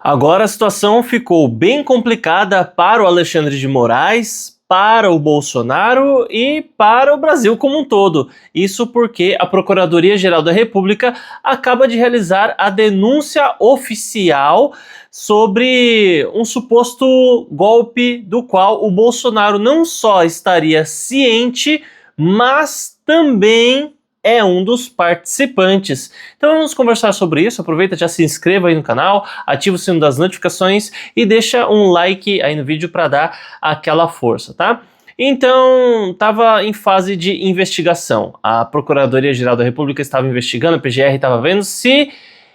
Agora a situação ficou bem complicada para o Alexandre de Moraes, para o Bolsonaro e para o Brasil como um todo. Isso porque a Procuradoria-Geral da República acaba de realizar a denúncia oficial sobre um suposto golpe do qual o Bolsonaro não só estaria ciente, mas também é um dos participantes. Então vamos conversar sobre isso. Aproveita, já se inscreva aí no canal, ativa o sino das notificações e deixa um like aí no vídeo para dar aquela força, tá? Então, estava em fase de investigação. A Procuradoria-Geral da República estava investigando, a PGR estava vendo se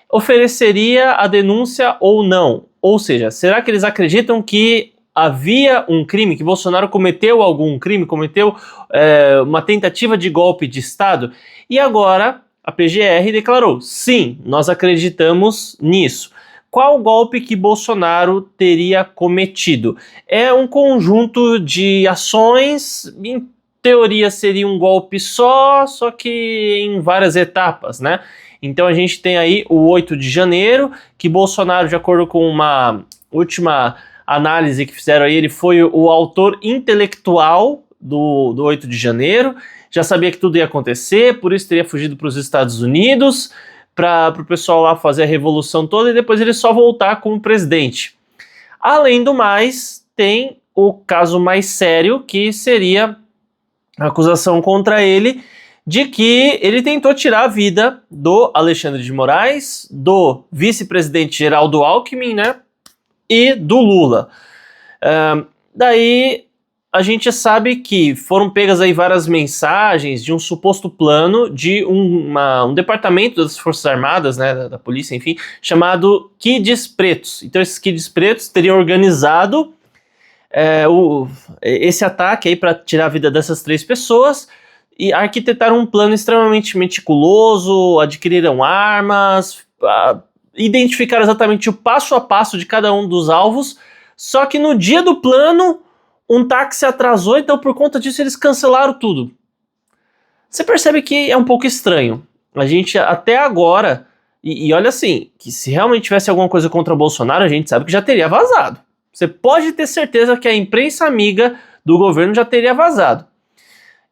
ofereceria a denúncia ou não. Ou seja, será que eles acreditam que havia um crime, que Bolsonaro cometeu algum crime, cometeu uma tentativa de golpe de Estado? E agora a PGR declarou, sim, nós acreditamos nisso. Qual golpe que Bolsonaro teria cometido? É um conjunto de ações, em teoria seria um golpe só que em várias etapas, né? Então a gente tem aí o 8 de janeiro, que Bolsonaro, de acordo com uma última análise que fizeram aí, ele foi o autor intelectual do 8 de janeiro, já sabia que tudo ia acontecer, por isso teria fugido para os Estados Unidos, para o pessoal lá fazer a revolução toda e depois ele só voltar como presidente. Além do mais, tem o caso mais sério, que seria a acusação contra ele de que ele tentou tirar a vida do Alexandre de Moraes, do vice-presidente Geraldo Alckmin, né, e do Lula. Daí a gente sabe que foram pegas aí várias mensagens de um suposto plano de um departamento das Forças Armadas, né, da polícia, enfim, chamado Kids Pretos. Então esses Kids Pretos teriam organizado esse ataque aí para tirar a vida dessas 3 pessoas e arquitetaram um plano extremamente meticuloso, adquiriram armas, identificaram exatamente o passo a passo de cada um dos alvos, só que no dia do plano um táxi atrasou, então por conta disso eles cancelaram tudo. Você percebe que é um pouco estranho. A gente até agora, e olha assim, que se realmente tivesse alguma coisa contra o Bolsonaro, a gente sabe que já teria vazado. Você pode ter certeza que a imprensa amiga do governo já teria vazado.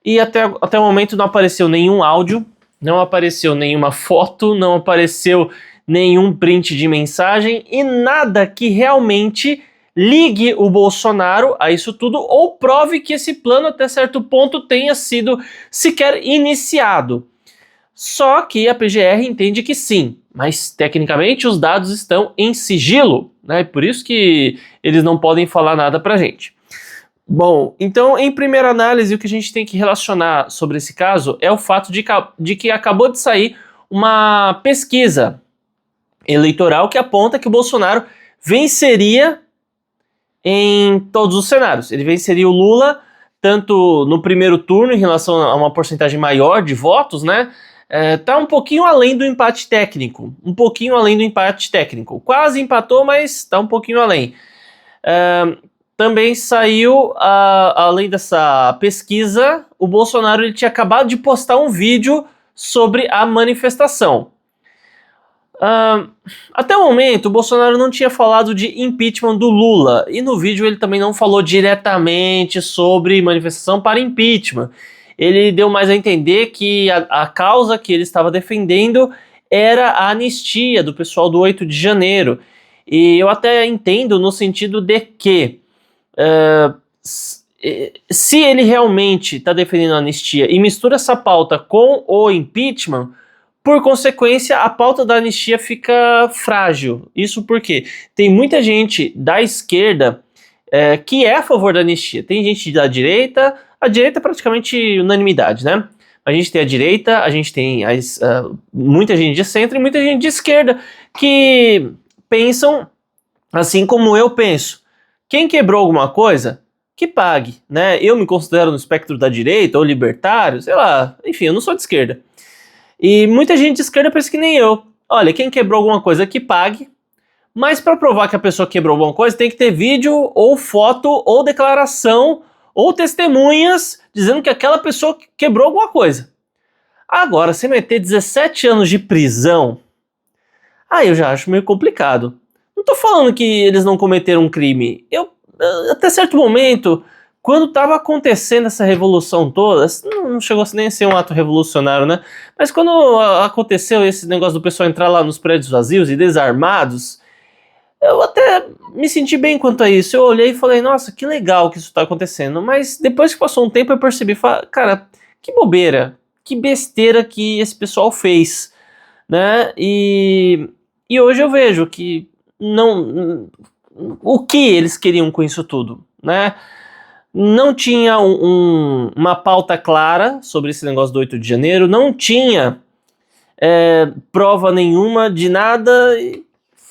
E até o momento não apareceu nenhum áudio, não apareceu nenhuma foto, não apareceu nenhum print de mensagem e nada que realmente ligue o Bolsonaro a isso tudo ou prove que esse plano até certo ponto tenha sido sequer iniciado. Só que a PGR entende que sim, mas tecnicamente os dados estão em sigilo, né? Por isso que eles não podem falar nada pra gente. Bom, então em primeira análise o que a gente tem que relacionar sobre esse caso é o fato de que acabou de sair uma pesquisa eleitoral que aponta que o Bolsonaro venceria em todos os cenários. Ele venceria o Lula tanto no primeiro turno em relação a uma porcentagem maior de votos, né? Tá um pouquinho além do empate técnico, quase empatou, mas tá um pouquinho além. Também saiu, além dessa pesquisa, o Bolsonaro ele tinha acabado de postar um vídeo sobre a manifestação. Até o momento, o Bolsonaro não tinha falado de impeachment do Lula, e no vídeo ele também não falou diretamente sobre manifestação para impeachment. Ele deu mais a entender que a causa que ele estava defendendo era a anistia do pessoal do 8 de janeiro. E eu até entendo no sentido de que se ele realmente está defendendo a anistia e mistura essa pauta com o impeachment, por consequência, a pauta da anistia fica frágil. Isso porque tem muita gente da esquerda que é a favor da anistia. Tem gente da direita, a direita é praticamente unanimidade, né? A gente tem a direita, a gente tem muita gente de centro e muita gente de esquerda que pensam assim como eu penso. Quem quebrou alguma coisa, que pague, né? Eu me considero no espectro da direita ou libertário, sei lá, enfim, eu não sou de esquerda. E muita gente de esquerda pensa que nem eu. Olha, quem quebrou alguma coisa que pague, mas para provar que a pessoa quebrou alguma coisa tem que ter vídeo ou foto ou declaração ou testemunhas dizendo que aquela pessoa quebrou alguma coisa. Agora, se meter 17 anos de prisão, aí eu já acho meio complicado. Não tô falando que eles não cometeram um crime. Até certo momento, quando estava acontecendo essa revolução toda, não chegou nem a ser um ato revolucionário, né? Mas quando aconteceu esse negócio do pessoal entrar lá nos prédios vazios e desarmados, eu até me senti bem quanto a isso. Eu olhei e falei, nossa, que legal que isso tá acontecendo. Mas depois que passou um tempo eu percebi, cara, que bobeira, que besteira que esse pessoal fez, né? E hoje eu vejo que não... O que eles queriam com isso tudo, né? Não tinha uma pauta clara sobre esse negócio do 8 de janeiro, não tinha prova nenhuma de nada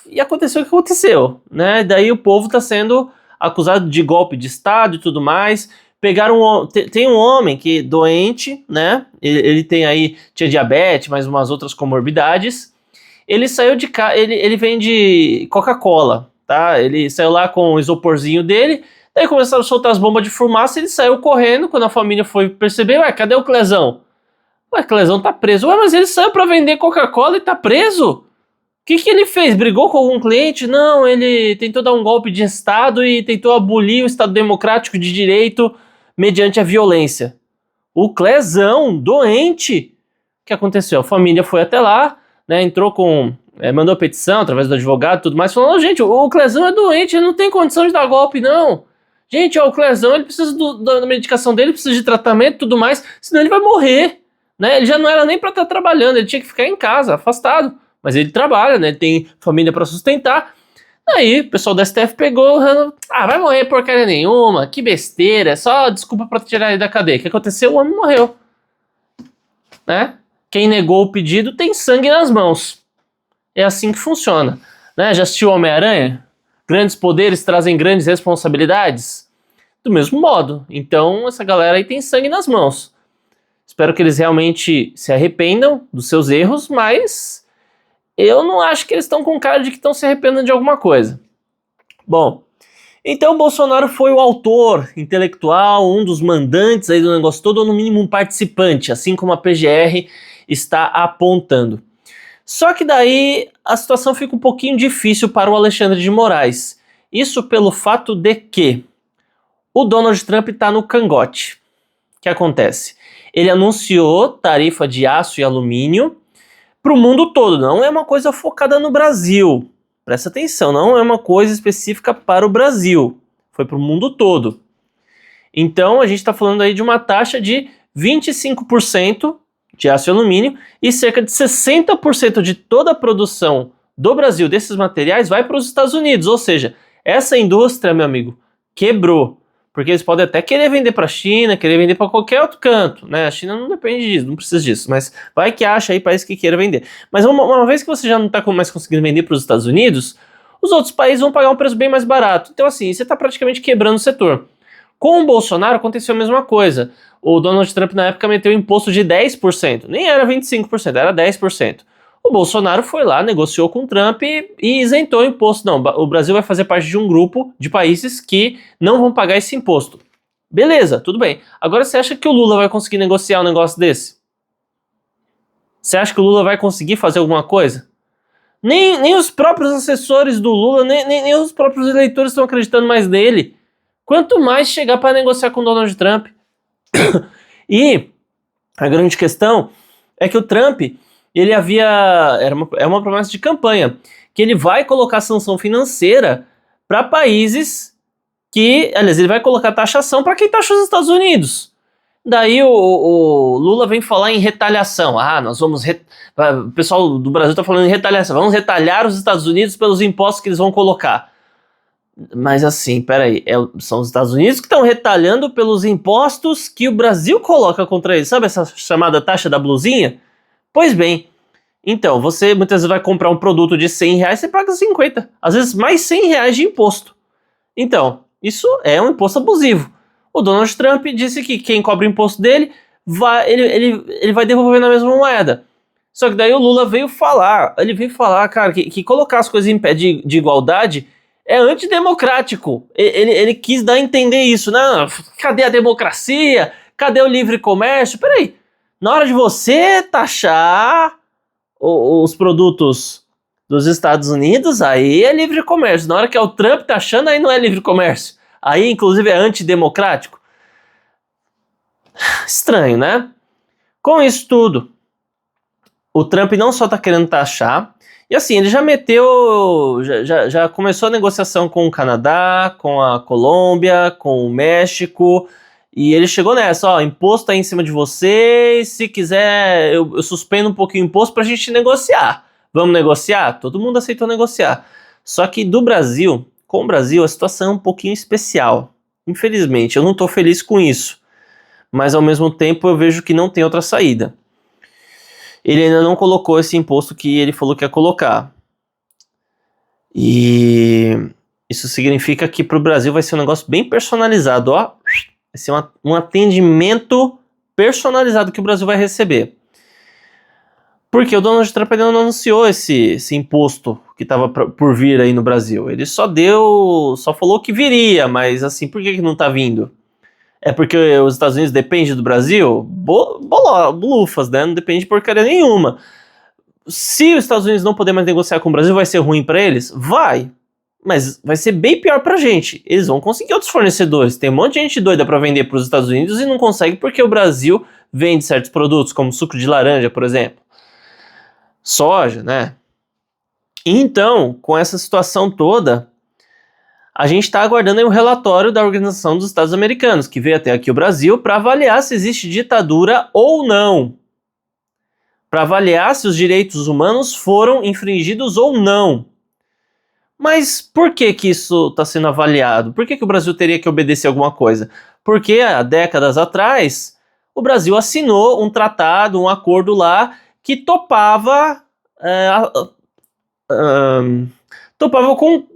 e aconteceu o que aconteceu, né? Daí o povo está sendo acusado de golpe de Estado e tudo mais. Tem um homem que doente, né? Ele tinha diabetes, mais umas outras comorbidades. Ele saiu de casa, ele vende Coca-Cola, tá? Ele saiu lá com o isoporzinho dele. Daí começaram a soltar as bombas de fumaça, ele saiu correndo, quando a família foi perceber, ué, cadê o Clezão? Ué, o Clezão tá preso. Ué, mas ele saiu pra vender Coca-Cola e tá preso? O que ele fez? Brigou com algum cliente? Não, ele tentou dar um golpe de Estado e tentou abolir o Estado Democrático de Direito mediante a violência. O Clezão, doente. O que aconteceu? A família foi até lá, né, mandou petição através do advogado e tudo mais, falando, gente, o Clezão é doente, ele não tem condição de dar golpe, não. Gente, o Clezão, ele precisa da medicação dele, precisa de tratamento e tudo mais, senão ele vai morrer, né? Ele já não era nem pra estar trabalhando, ele tinha que ficar em casa, afastado. Mas ele trabalha, né? Ele tem família pra sustentar. Aí, o pessoal da STF pegou, vai morrer porcaria nenhuma, que besteira, é só desculpa pra tirar ele da cadeia. O que aconteceu? O homem morreu, né? Quem negou o pedido tem sangue nas mãos. É assim que funciona, né? Já assistiu Homem-Aranha? Grandes poderes trazem grandes responsabilidades? Do mesmo modo. Então, essa galera aí tem sangue nas mãos. Espero que eles realmente se arrependam dos seus erros, mas eu não acho que eles estão com cara de que estão se arrependendo de alguma coisa. Bom, então Bolsonaro foi o autor intelectual, um dos mandantes aí do negócio todo, ou no mínimo um participante, assim como a PGR está apontando. Só que daí a situação fica um pouquinho difícil para o Alexandre de Moraes. Isso pelo fato de que o Donald Trump está no cangote. O que acontece? Ele anunciou tarifa de aço e alumínio para o mundo todo. Não é uma coisa focada no Brasil. Presta atenção, não é uma coisa específica para o Brasil. Foi para o mundo todo. Então a gente está falando aí de uma taxa de 25% de aço e alumínio, e cerca de 60% de toda a produção do Brasil desses materiais vai para os Estados Unidos, ou seja, essa indústria, meu amigo, quebrou, porque eles podem até querer vender para a China, querer vender para qualquer outro canto, né? A China não depende disso, não precisa disso, mas vai que acha aí país que queira vender. Mas uma vez que você já não está mais conseguindo vender para os Estados Unidos, os outros países vão pagar um preço bem mais barato. Então assim, você está praticamente quebrando o setor. Com o Bolsonaro aconteceu a mesma coisa. O Donald Trump na época meteu um imposto de 10%, nem era 25%, era 10%. O Bolsonaro foi lá, negociou com o Trump e isentou o imposto. Não, o Brasil vai fazer parte de um grupo de países que não vão pagar esse imposto. Beleza, tudo bem. Agora você acha que o Lula vai conseguir negociar um negócio desse? Você acha que o Lula vai conseguir fazer alguma coisa? Nem os próprios assessores do Lula, nem os próprios eleitores estão acreditando mais nele. Quanto mais chegar para negociar com o Donald Trump. E a grande questão é que o Trump, ele é uma promessa de campanha, que ele vai colocar sanção financeira para países aliás, ele vai colocar taxação para quem taxa os Estados Unidos. Daí o Lula vem falar em retaliação. O pessoal do Brasil está falando em retaliação. Vamos retalhar os Estados Unidos pelos impostos que eles vão colocar. Mas assim, peraí, são os Estados Unidos que estão retalhando pelos impostos que o Brasil coloca contra eles. Sabe essa chamada taxa da blusinha? Pois bem, então, você muitas vezes vai comprar um produto de R$100, você paga 50, às vezes mais R$100 de imposto. Então, isso é um imposto abusivo. O Donald Trump disse que quem cobra o imposto dele, ele vai devolver na mesma moeda. Só que daí o Lula veio falar, cara, que colocar as coisas em pé de igualdade é antidemocrático. Ele quis dar a entender isso. Não, cadê a democracia? Cadê o livre comércio? Peraí, na hora de você taxar os produtos dos Estados Unidos, aí é livre comércio. Na hora que é o Trump taxando, aí não é livre comércio. Aí, inclusive, é antidemocrático. Estranho, né? Com isso tudo, o Trump não só tá querendo taxar, e assim, ele já meteu, já começou a negociação com o Canadá, com a Colômbia, com o México, e ele chegou nessa, ó, imposto aí em cima de vocês, se quiser eu suspendo um pouquinho o imposto pra gente negociar. Vamos negociar? Todo mundo aceitou negociar. Só que com o Brasil, a situação é um pouquinho especial. Infelizmente, eu não tô feliz com isso, mas ao mesmo tempo eu vejo que não tem outra saída. Ele ainda não colocou esse imposto que ele falou que ia colocar. E isso significa que para o Brasil vai ser um negócio bem personalizado, ó. Vai ser um atendimento personalizado que o Brasil vai receber. Porque o Donald Trump ainda não anunciou esse imposto que estava por vir aí no Brasil. Ele só falou que viria, mas assim, por que não está vindo? É porque os Estados Unidos dependem do Brasil? Bolufas, né? Não depende de porcaria nenhuma. Se os Estados Unidos não puder mais negociar com o Brasil, vai ser ruim para eles? Vai. Mas vai ser bem pior pra gente. Eles vão conseguir outros fornecedores. Tem um monte de gente doida para vender para os Estados Unidos e não consegue porque o Brasil vende certos produtos, como suco de laranja, por exemplo. Soja, né? Então, com essa situação toda, a gente está aguardando aí um relatório da Organização dos Estados Americanos, que veio até aqui o Brasil, para avaliar se existe ditadura ou não. Para avaliar se os direitos humanos foram infringidos ou não. Mas por que isso está sendo avaliado? Por que o Brasil teria que obedecer alguma coisa? Porque há décadas atrás, o Brasil assinou um tratado, um acordo lá, que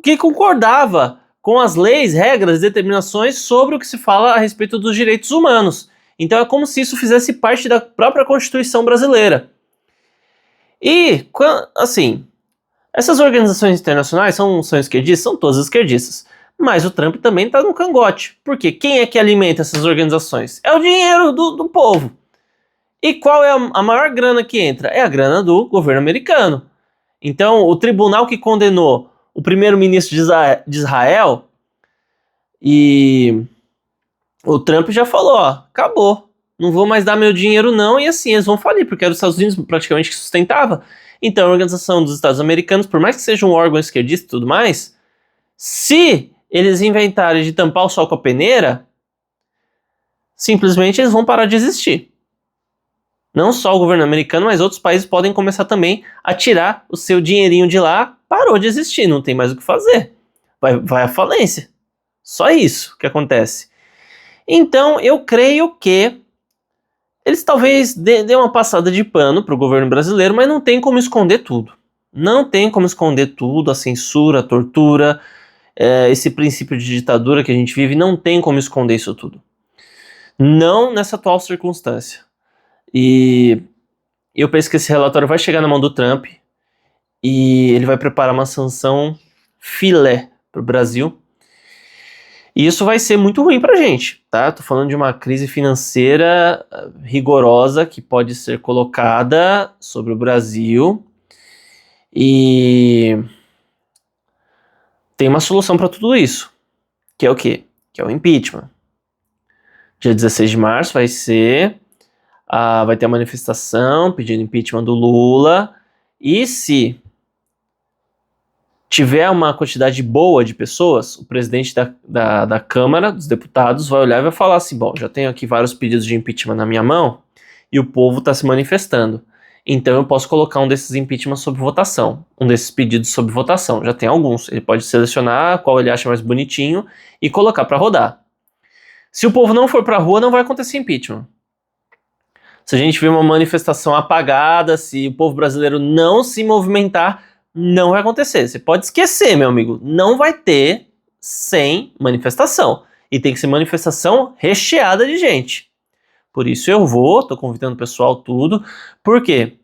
que concordava com as leis, regras, determinações sobre o que se fala a respeito dos direitos humanos. Então é como se isso fizesse parte da própria Constituição brasileira. E, assim, essas organizações internacionais são esquerdistas? São todas esquerdistas. Mas o Trump também está no cangote. Porque quem é que alimenta essas organizações? É o dinheiro do povo. E qual é a maior grana que entra? É a grana do governo americano. Então, o tribunal que condenou o primeiro-ministro de Israel, e o Trump já falou, ó, acabou, não vou mais dar meu dinheiro não, e assim, eles vão falir, porque era os Estados Unidos praticamente que sustentava. Então, a Organização dos Estados Americanos, por mais que seja um órgão esquerdista e tudo mais, se eles inventarem de tampar o sol com a peneira, simplesmente eles vão parar de existir. Não só o governo americano, mas outros países podem começar também a tirar o seu dinheirinho de lá. Parou de existir, não tem mais o que fazer. Vai à falência. Só isso que acontece. Então, eu creio que eles talvez dêem uma passada de pano para o governo brasileiro, mas não tem como esconder tudo. Não tem como esconder tudo, a censura, a tortura, esse princípio de ditadura que a gente vive, não tem como esconder isso tudo. Não nessa atual circunstância. E eu penso que esse relatório vai chegar na mão do Trump e ele vai preparar uma sanção filé para o Brasil. E isso vai ser muito ruim para a gente, tá? Tô falando de uma crise financeira rigorosa que pode ser colocada sobre o Brasil. E tem uma solução para tudo isso, que é o quê? Que é o impeachment. Dia 16 de março vai ter a manifestação pedindo impeachment do Lula, e se tiver uma quantidade boa de pessoas, o presidente da Câmara dos Deputados vai olhar e vai falar assim, bom, já tenho aqui vários pedidos de impeachment na minha mão, e o povo está se manifestando, então eu posso colocar um desses impeachment sob votação, um desses pedidos sob votação, já tem alguns, ele pode selecionar qual ele acha mais bonitinho e colocar para rodar. Se o povo não for para a rua, não vai acontecer impeachment. Se a gente vê uma manifestação apagada, se o povo brasileiro não se movimentar, não vai acontecer. Você pode esquecer, meu amigo. Não vai ter sem manifestação. E tem que ser manifestação recheada de gente. Por isso tô convidando o pessoal tudo. Por quê?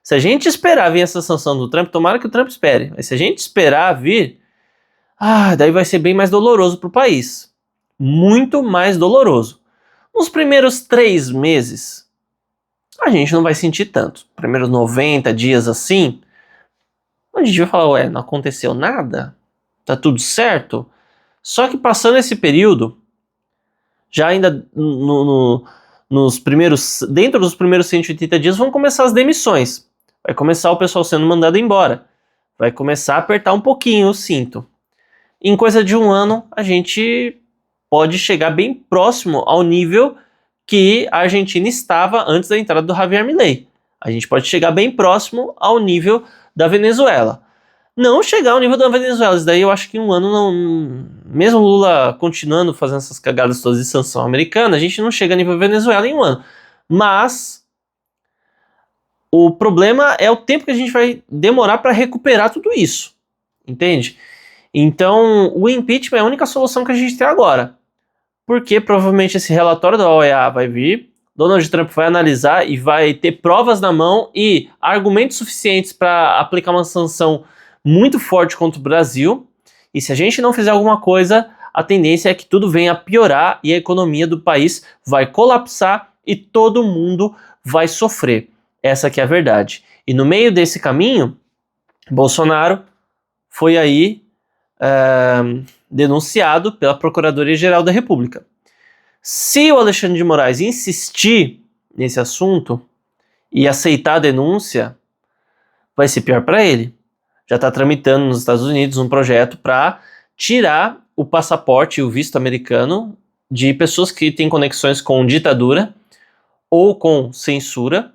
Se a gente esperar vir essa sanção do Trump, tomara que o Trump espere. Mas se a gente esperar vir, daí vai ser bem mais doloroso para o país. Muito mais doloroso. Nos primeiros 3 meses, a gente não vai sentir tanto. Primeiros 90 dias assim, a a gente vai falar, ué, não aconteceu nada? Tá tudo certo? Só que passando esse período, já ainda dentro dos primeiros 180 dias vão começar as demissões. Vai começar o pessoal sendo mandado embora. Vai começar a apertar um pouquinho o cinto. Em coisa de um ano, a gente pode chegar bem próximo ao nível que a Argentina estava antes da entrada do Javier Milei. A gente pode chegar bem próximo ao nível da Venezuela. Não chegar ao nível da Venezuela, isso daí eu acho que em um ano não... Mesmo Lula continuando fazendo essas cagadas todas de sanção americana, a gente não chega ao nível da Venezuela em um ano. Mas o problema é o tempo que a gente vai demorar para recuperar tudo isso, entende? Então o impeachment é a única solução que a gente tem agora. Porque provavelmente esse relatório da OEA vai vir, Donald Trump vai analisar e vai ter provas na mão e argumentos suficientes para aplicar uma sanção muito forte contra o Brasil, e se a gente não fizer alguma coisa, a tendência é que tudo venha a piorar e a economia do país vai colapsar e todo mundo vai sofrer. Essa que é a verdade. E no meio desse caminho, Bolsonaro foi aí denunciado pela Procuradoria-Geral da República. Se o Alexandre de Moraes insistir nesse assunto e aceitar a denúncia, vai ser pior para ele. Já está tramitando nos Estados Unidos um projeto para tirar o passaporte e o visto americano de pessoas que têm conexões com ditadura ou com censura.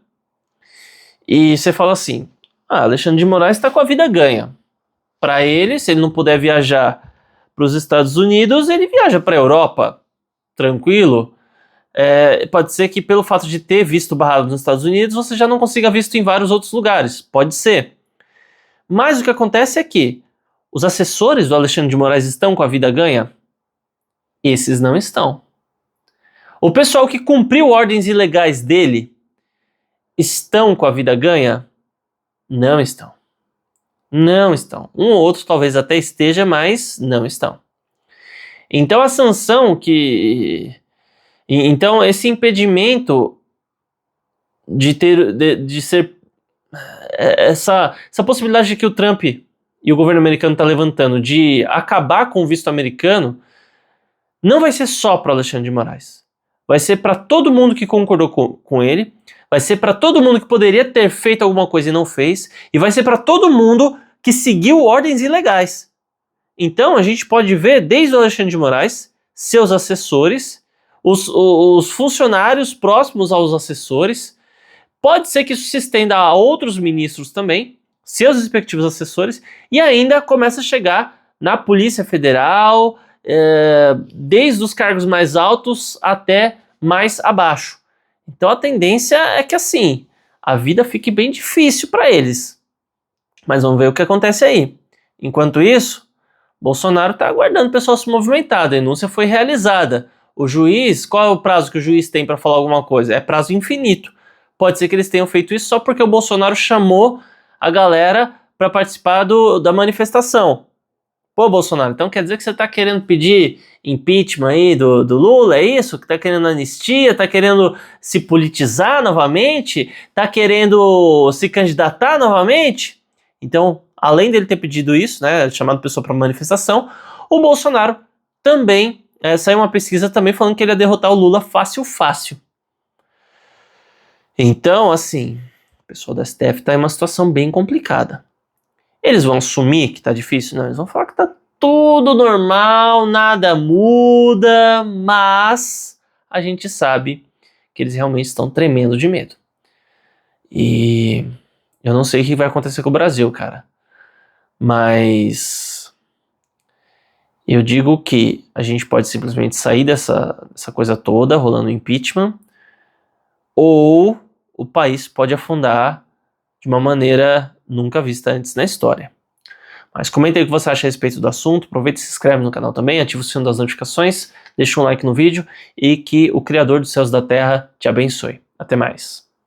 E você fala assim, Alexandre de Moraes está com a vida ganha. Para ele, se ele não puder viajar para os Estados Unidos, ele viaja para a Europa, tranquilo. Pode ser que pelo fato de ter visto barrado nos Estados Unidos, você já não consiga visto em vários outros lugares, pode ser. Mas o que acontece é que os assessores do Alexandre de Moraes estão com a vida ganha? Esses não estão. O pessoal que cumpriu ordens ilegais dele estão com a vida ganha? Não estão. Não estão. Um ou outro talvez até esteja, mas não estão. Então a sanção Então esse impedimento de ser essa possibilidade de que o Trump e o governo americano está levantando de acabar com o visto americano não vai ser só para Alexandre de Moraes. Vai ser para todo mundo que concordou com ele, vai ser para todo mundo que poderia ter feito alguma coisa e não fez, e vai ser para todo mundo que seguiu ordens ilegais. Então a gente pode ver desde o Alexandre de Moraes, seus assessores, os funcionários próximos aos assessores. Pode ser que isso se estenda a outros ministros também, seus respectivos assessores, e ainda começa a chegar na Polícia Federal, desde os cargos mais altos até mais abaixo. Então a tendência é que assim, a vida fique bem difícil para eles. Mas vamos ver o que acontece aí. Enquanto isso, Bolsonaro está aguardando o pessoal se movimentar, a denúncia foi realizada. O juiz, qual é o prazo que o juiz tem para falar alguma coisa? É prazo infinito. Pode ser que eles tenham feito isso só porque o Bolsonaro chamou a galera para participar da manifestação. Pô, Bolsonaro, então quer dizer que você está querendo pedir impeachment aí do Lula, é isso? Que está querendo anistia, está querendo se politizar novamente? Está querendo se candidatar novamente? Então, além dele ter pedido isso, né, chamado pessoa para manifestação, o Bolsonaro também, saiu uma pesquisa também falando que ele ia derrotar o Lula fácil. Então, assim, o pessoal da STF está em uma situação bem complicada. Eles vão assumir que tá difícil? Não, eles vão falar que tá tudo normal, nada muda, mas a gente sabe que eles realmente estão tremendo de medo. E eu não sei o que vai acontecer com o Brasil, cara. Mas eu digo que a gente pode simplesmente sair dessa coisa toda, rolando impeachment, ou o país pode afundar de uma maneira nunca vista antes na história. Mas comenta aí o que você acha a respeito do assunto, aproveita e se inscreve no canal também, ativa o sino das notificações, deixa um like no vídeo e que o Criador dos céus e da terra te abençoe. Até mais.